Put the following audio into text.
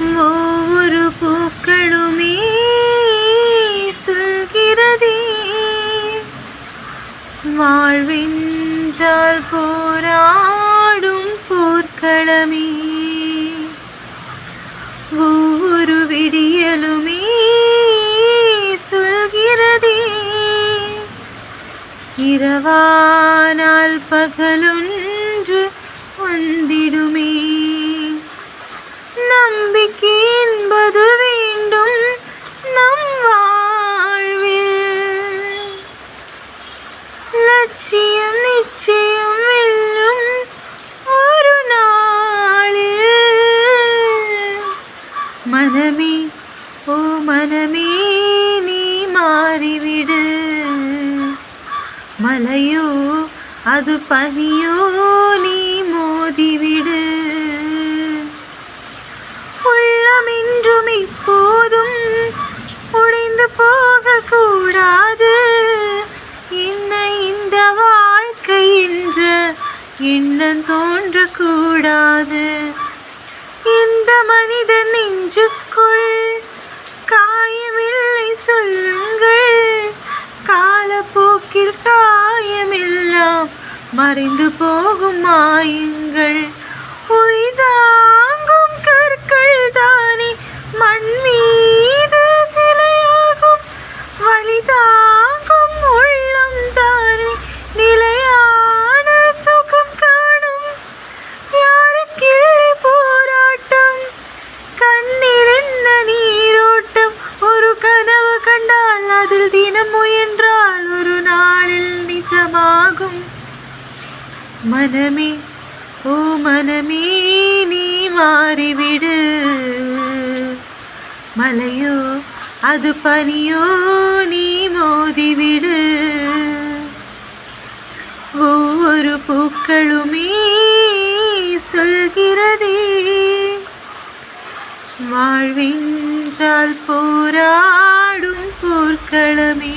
ஒவ்வொரு பூக்களுமே சொல்கிறதே, வாழ்வென்றால் போராடும் போர்க்களமே. ஒவ்வொரு விடியலுமே சொல்கிறதே, இரவானால் பகலொன்று வந்திடுமே. நம்பிக்கை என்பது வேண்டும் நம் வாழ்வில், லட்சியம் நிச்சயம் வெல்லும் ஒரு நாளில். மனமே ஓ மனமே நீ மாறிவிடு, மலையோ அது பனியோ நீ மோதிவிடு. உள்ளமென்றும் இப்போதும் உடைந்து போகக்கூடாது, என்ன இந்த வாழ்க்கை என்ற எண்ணம் தோன்றக்கூடாது. இந்த மனிதன் நெஞ்சுக்குள் காயமில்லை சொல்லுங்கள், காலப்போக்கில் காயமெல்லாம் மறைந்து போகும் மாயுங்கள். ஒழிதாங்கும் கற்கள் தானே மண் மீது சிலையாகும், வலிதாங்கும் உள்ளம் தானே நிலையான சுகம் காணும். யாருக்கில்லை போராட்டம், கண்ணீர் என்ன நீரோட்டம். ஒரு கனவு கண்டால் அதில் தினம் முயன்றால் ஒரு நாளில் நிஜமாகும். மனமே ஓ மனமே நீ மாறிவிடு, மலையோ அது பனியோ நீ மோதிவிடு. ஒவ்வொரு பூக்களுமே சொல்கிறதே, வாழ்வென்றால் போராடும் போர்க்களமே.